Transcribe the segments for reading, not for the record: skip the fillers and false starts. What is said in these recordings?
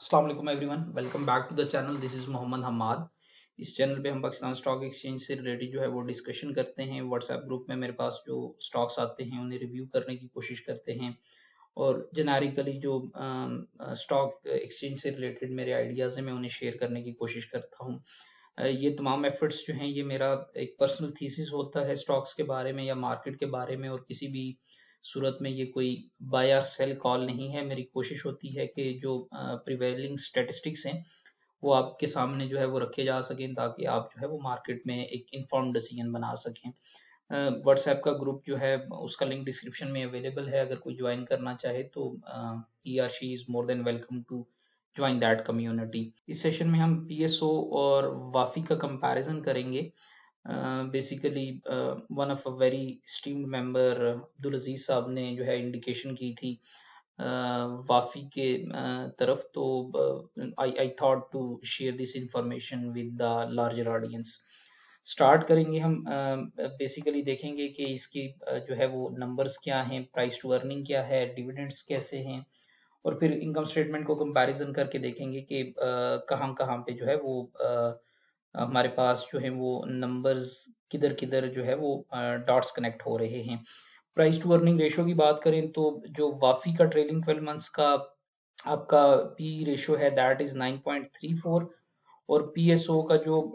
अस्सलाम वालेकुम everyone, welcome back to the channel. This is Mohammad Hammad. इस चैनल पे हम पाकिस्तान स्टॉक एक्सचेंज से रिलेटेड जो है वो डिस्कशन करते हैं। व्हाट्सएप ग्रुप में मेरे पास जो स्टॉक्स आते हैं उन्हें रिव्यू करने की कोशिश करते हैं और जेनेरिकली जो स्टॉक एक्सचेंज से रिलेटेड मेरे आइडियाज़ हैं मैं उन्हें शेयर करने की कोशिश करता हूँ। ये तमाम एफर्ट्स जो हैं ये मेरा एक पर्सनल थीसिस होता है स्टॉक्स के बारे में या मार्केट के बारे में, और किसी भी सूरत में ये कोई बाय और सेल कॉल नहीं है। मेरी कोशिश होती है कि जो प्रिवेलिंग स्टैटिस्टिक्स हैं वो आपके सामने जो है वो रखे जा सकें ताकि आप जो है वो मार्केट में एक इन्फॉर्म्ड डिसीजन बना सकें। व्हाट्सएप का ग्रुप जो है उसका लिंक डिस्क्रिप्शन में अवेलेबल है। अगर कोई ज्वाइन करना चाहे तो he or she is more than welcome to join that community. इस सेशन में हम पीएसओ और वाफी का कंपैरिजन करेंगे। Basically one of a very esteemed member Abdul Aziz sahab ने जो है इंडिकेशन की थी वाफी के तरफ, तो I I thought to share this information with the larger audience. Start करेंगे हम। बेसिकली देखेंगे कि इसकी जो है वो नंबर्स क्या हैं, प्राइस टू अर्निंग क्या है, डिविडेंड्स कैसे हैं, और फिर इनकम स्टेटमेंट को कंपैरिजन करके देखेंगे कि कहाँ कहाँ पे जो है वो हमारे पास जो है वो नंबर्स किधर किधर जो है वो डॉट्स कनेक्ट हो रहे हैं। प्राइस टू अर्निंग रेशो की बात करें तो जो वाफी का ट्रेलिंग 12 मंथ्स का आपका पी रेशो है दैट इज 9.34, और पीएसओ का जो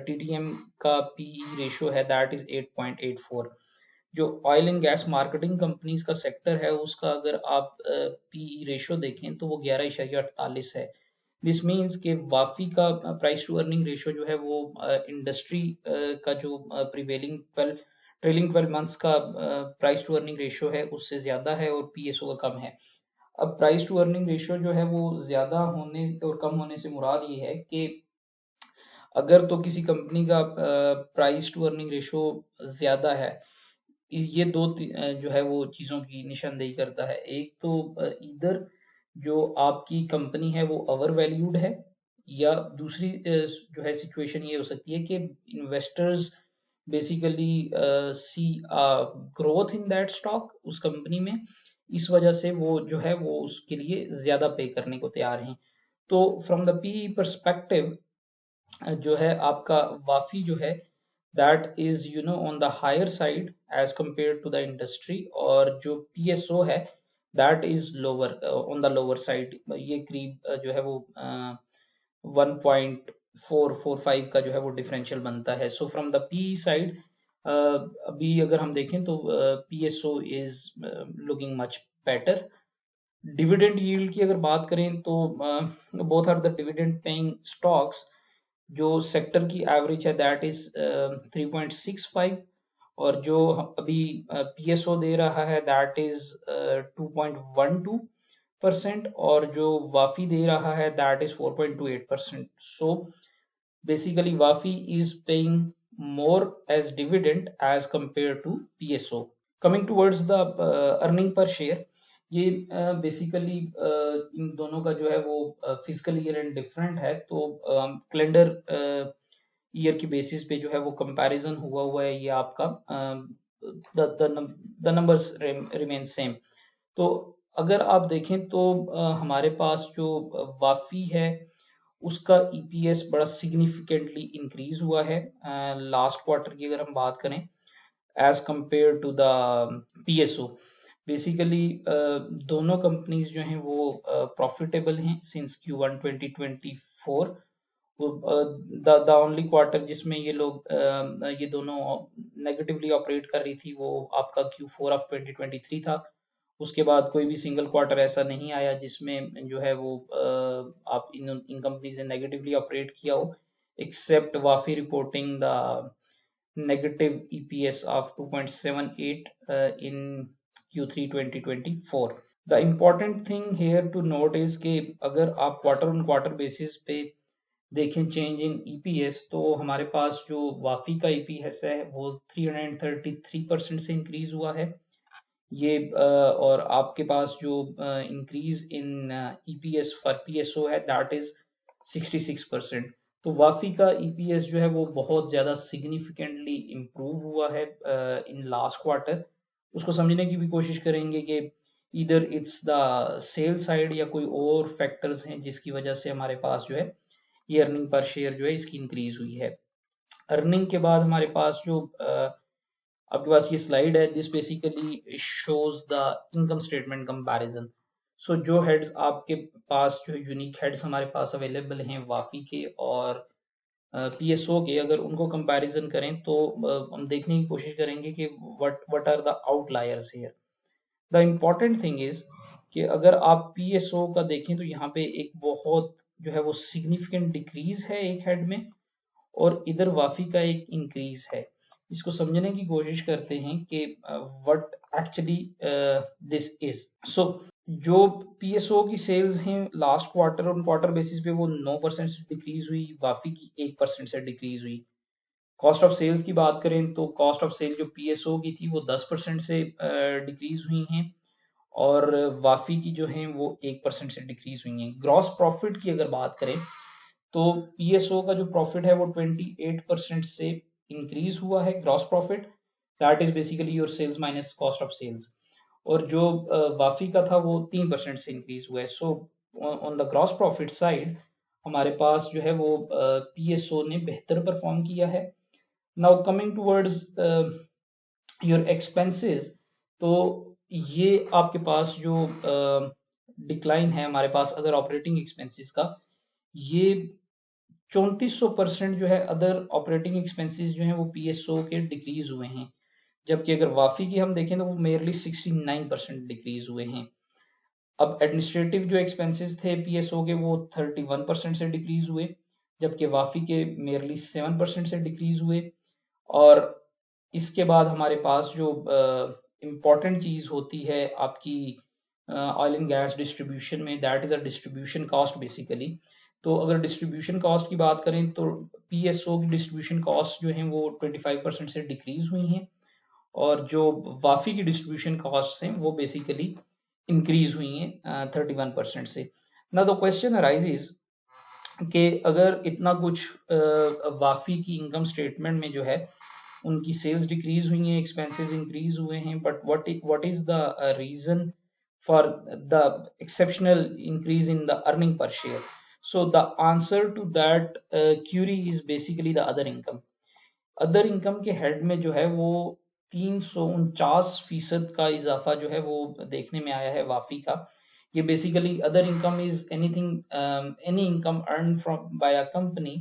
टीडीएम का पीई रेशो है दैट इज 8.84। जो oil and gas marketing companies का सेक्टर है उसका अगर आप पीई रेशो देखें तो वो 11.48 है। दिस मीन्स कि वाफी का प्राइस टू अर्निंग रेशो जो है वो इंडस्ट्री का जो प्रिवेलिंग ट्रेलिंग 12 मंथ्स का प्राइस टू अर्निंग रेशो है उससे ज्यादा है और पीएसओ का कम है। अब प्राइस टू अर्निंग रेशो जो है वो ज्यादा होने और कम होने से मुराद ये है कि अगर तो किसी कंपनी का प्राइस टू अर्निंग रेशो ज्यादा है, ये दो जो है वो चीजों की निशानदेही करता है। एक तो इधर जो आपकी कंपनी है वो ओवर वैल्यूड है, या दूसरी जो है सिचुएशन ये हो सकती है कि investors basically see growth in that stock उस कंपनी में, इस वजह से वो जो है वो उसके लिए ज्यादा पे करने को तैयार हैं। तो फ्रॉम द पी परस्पेक्टिव जो है आपका वाफी जो है that is on the higher side as compare to the industry, और जो पीएसओ है that is lower on the lower side. ये करीब जो है वो 1.445 का जो है वो डिफरेंशियल बनता है। So from the P side अभी अगर हम देखें तो PSO is looking much better. Dividend yield की अगर बात करें तो both are the dividend paying stocks. जो सेक्टर की एवरेज है दैट इज 3.65, और जो अभी पीएसओ दे रहा है दैट इज 2.12%, और जो वाफी दे रहा है that is 4.28%। So basically Wafi is paying more as dividend as compared to PSO. Coming towards the earning per share, ये बेसिकली इन दोनों का जो है वो फिजिकल ईयर एंड डिफरेंट है, तो कैलेंडर ईयर की बेसिस पे जो है वो कंपैरिजन हुआ है। ये आपका द नंबर्स रिमेन सेम। तो अगर आप देखें तो हमारे पास जो वाफी है उसका ईपीएस बड़ा सिग्निफिकेंटली इंक्रीज हुआ है लास्ट क्वार्टर की अगर हम बात करें as compare to the PSO. Basically दोनों कंपनीज जो हैं वो प्रॉफिटेबल हैं since Q1 2024। The only quarter जिसमें ये लोग ये दोनों नेगेटिवली ऑपरेट कर रही थी वो आपका Q4 ऑफ 2023 था। उसके बाद कोई भी सिंगल क्वार्टर ऐसा नहीं आया जिसमें जो है वो आप इन कंपनी से नेगेटिवली ऑपरेट किया हो, except Wafi reporting the negative EPS of 2.78 in Q3 2024. The important thing here to note is कि अगर आप क्वार्टर ऑन क्वार्टर बेसिस पे देखें चेंज इन ईपीएस, तो हमारे पास जो वाफी का ईपीएस है वो 333% से इंक्रीज हुआ है। ये और आपके पास जो increase in EPS for PSO है दैट इज 66%। तो वाफी का ईपीएस जो है वो बहुत ज्यादा सिग्निफिकेंटली इम्प्रूव हुआ है इन लास्ट क्वार्टर। उसको समझने की भी कोशिश करेंगे कि इधर इट्स द सेल साइड या कोई और फैक्टर्स हैं जिसकी वजह से हमारे पास जो है ये अर्निंग पर शेयर जो है इसकी इंक्रीज हुई है। अर्निंग के बाद हमारे पास जो आपके पास ये स्लाइड है, this basically shows the income statement comparison. So जो हेड्स आपके पास जो यूनिक हेड्स हमारे पास अवेलेबल हैं वाफी के और पीएसओ के, अगर उनको कंपैरिजन करें तो हम देखने की कोशिश करेंगे कि what are the outliers here. The important thing is कि अगर आप पीएसओ का देखें तो यहाँ पे एक बहुत जो है वो सिग्निफिकेंट डिक्रीज है एक हेड में, और इधर वाफी का एक इंक्रीज है। इसको समझने की कोशिश करते हैं कि व्हाट एक्चुअली दिस इज। सो जो पीएसओ की सेल्स हैं last quarter on quarter basis पे वो 9% से डिक्रीज हुई, वाफी की 1% से डिक्रीज हुई। कॉस्ट ऑफ सेल्स की बात करें तो कॉस्ट ऑफ सेल जो पीएसओ की थी वो 10% से डिक्रीज हुई हैं, और वाफी की जो है वो 1% से डिक्रीज हुई हैं। ग्रॉस प्रॉफिट की अगर बात करें तो पीएसओ का जो प्रॉफिट है वो 28% से इंक्रीज हुआ है, gross profit, that is basically your sales minus cost of sales. और जो वाफी का था वो 3% से इंक्रीज हुआ है। So on the gross profit side हमारे पास जो है वो पीएसओ ने बेहतर परफॉर्म किया है। Now coming towards your expenses, तो ये आपके पास जो डिक्लाइन है हमारे पास अदर ऑपरेटिंग एक्सपेंसेस का, ये 3400% जो है अदर ऑपरेटिंग एक्सपेंसेस जो है वो पीएसओ के डिक्रीज हुए हैं, जबकि अगर वाफी की हम देखें तो वो मेयरली 69% डिक्रीज हुए हैं। अब एडमिनिस्ट्रेटिव जो एक्सपेंसेस थे पीएसओ के वो 31% से डिक्रीज हुए, जबकि वाफी के मेयरली 7% से डिक्रीज हुए। और इसके बाद हमारे पास जो इम्पॉर्टेंट चीज होती है आपकी ऑयल एंड गैस डिस्ट्रीब्यूशन में, that is a distribution cost basically. तो अगर डिस्ट्रीब्यूशन कॉस्ट की बात करें तो पीएसओ की डिस्ट्रीब्यूशन कॉस्ट जो है वो 25% से डिक्रीज हुई हैं, और जो वाफी की डिस्ट्रीब्यूशन कॉस्ट हैं वो बेसिकली इंक्रीज हुई हैं 31% से। ना तो क्वेश्चन अराइजेज कि अगर इतना कुछ वाफी की इनकम स्टेटमेंट में जो है उनकी सेल्स डिक्रीज हुई हैं, एक्सपेंसेस इंक्रीज हुए हैं, but what is the reason for the exceptional increase in the earning per share? So the answer to that query is basically the other income. Other income के head में जो है वो 349% का इजाफा जो है वो देखने में आया है वाफी का। ये basically other income is anything any income earn from by a company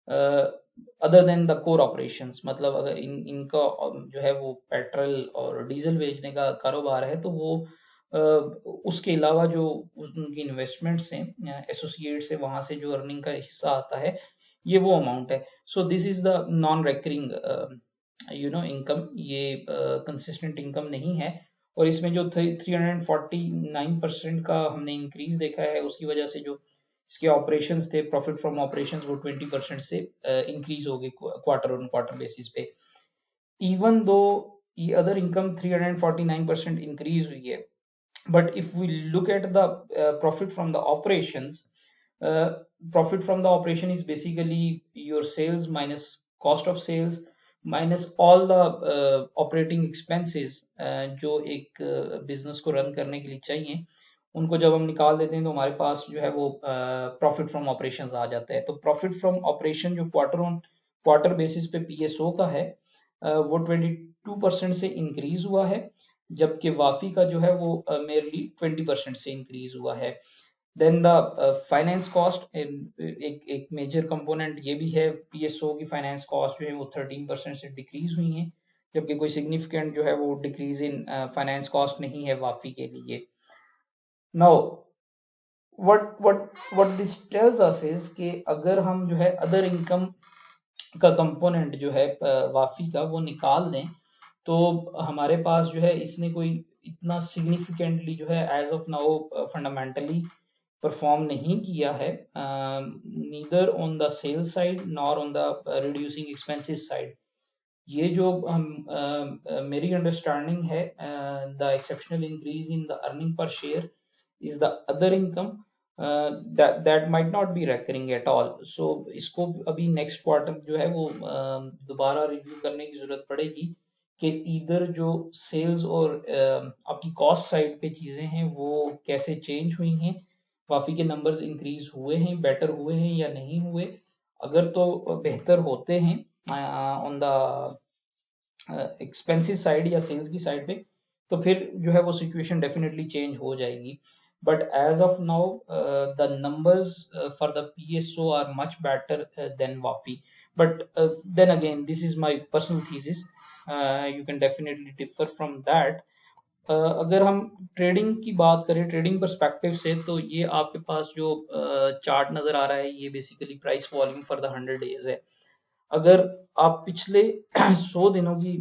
other than the core operations. मतलब अगर इनका जो है वो पेट्रोल और डीजल बेचने का कारोबार है तो वो उसके अलावा जो उनकी इन्वेस्टमेंट्स हैं एसोसिएट से, वहां से जो अर्निंग का हिस्सा आता है ये वो अमाउंट है। So this is the non recurring income, ये कंसिस्टेंट इनकम नहीं है। और इसमें जो 349% का हमने इंक्रीज देखा है उसकी वजह से जो इसके ऑपरेशंस थे, प्रॉफिट फ्रॉम ऑपरेशंस, वो 20% से इंक्रीज हो गए क्वार्टर ऑन क्वार्टर बेसिस पे। इवन दो ये अदर इनकम 349% इंक्रीज हुई है, but if we look at the profit from the operations, profit from the operation is basically your sales minus cost of sales minus all the operating expenses जो एक business को run करने के लिए चाहिए, उनको जब हम निकाल देते हैं तो हमारे पास जो है वो प्रॉफिट फ्रॉम ऑपरेशंस आ जाता है। तो प्रॉफिट फ्रॉम ऑपरेशन जो क्वार्टर ऑन क्वार्टर बेसिस पे पीएसओ का है वो 22% से इंक्रीज हुआ है, जबकि वाफी का जो है वो मेरली 20% से इंक्रीज हुआ है। देन द फाइनेंस कॉस्ट एक मेजर कंपोनेंट ये भी है, पीएसओ की फाइनेंस कॉस्ट जो है वो 13% से डिक्रीज हुई है, जबकि कोई सिग्निफिकेंट जो है वो डिक्रीज इन फाइनेंस कॉस्ट नहीं है वाफी के लिए। Now what this tells us is कि अगर हम जो है अदर इनकम का कंपोनेंट जो है वाफी का वो निकाल दें तो हमारे पास जो है इसने कोई इतना सिग्निफिकेंटली जो है as of now fundamentally perform नहीं किया है, neither on the sale side nor on the reducing expenses side. ये जो हम मेरी अंडरस्टैंडिंग है, the exceptional increase in the earning per share is the other income, that might not be recurring at all. So इसको अभी next quarter जो है वो दोबारा रिव्यू करने की जरूरत पड़ेगी कि इधर जो सेल्स और आपकी कॉस्ट साइड पे चीज़ें हैं वो कैसे चेंज हुई हैं, वाफी के नंबर्स इंक्रीज हुए हैं, बेटर हुए हैं या नहीं हुए। अगर तो बेहतर होते हैं ऑन द एक्सपेंसिव साइड या सेल्स की साइड पे, तो फिर जो है वो सिचुएशन डेफिनेटली चेंज हो जाएगी। But as of now the numbers for the PSO are much better than Wafi. But then again this is my personal thesis, you can definitely differ from that. अगर हम trading की बात करें, trading perspective से, तो ये आपके पास जो चार्ट नजर आ रहा है ये basically price volume for the 100 days है। अगर आप पिछले 100 दिनों की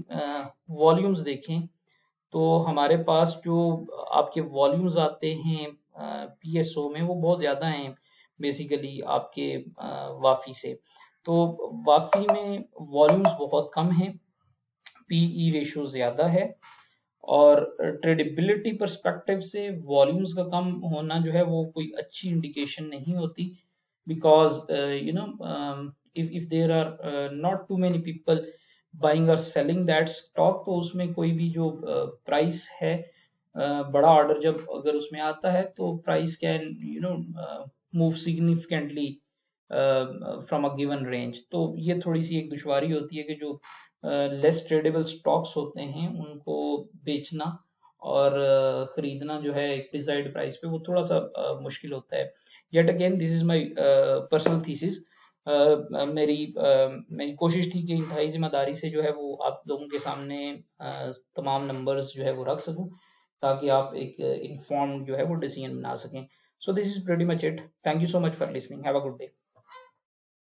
वॉल्यूम्स देखें तो हमारे पास जो आपके वॉल्यूम्स आते हैं पीएसओ में वो बहुत ज़्यादा हैं बेसिकली आपके वाफी से। तो वाफी में वॉल्यूम्स बहुत कम हैं, पीई रेशियो ज़्यादा है, और ट्रेडेबिलिटी पर्सपेक्टिव से वॉल्यूम्स का कम होना जो है वो कोई अच्छी इंडिकेशन नहीं होती, because you know if there are not too many people buying or selling that stock, तो उसमें कोई भी जो प्राइस है, बड़ा ऑर्डर जब अगर उसमें आता है तो price can move significantly from a given range. तो ये थोड़ी सी एक दुश्वारी होती है कि जो लेस ट्रेडेबल स्टॉक्स होते हैं उनको बेचना और खरीदना जो है एक डिसाइड प्राइस पे वो थोड़ा सा मुश्किल होता है। Yet again this is my personal thesis. मेरी कोशिश थी कि इंतहाई जिम्मेदारी से जो है वो आप लोगों के सामने तमाम नंबर्स जो है वो रख सकूं, ताकि आप एक इन्फॉर्म्ड जो है वो डिसीजन बना सकें। So this is pretty much it. Thank you so much for listening. Have a good day.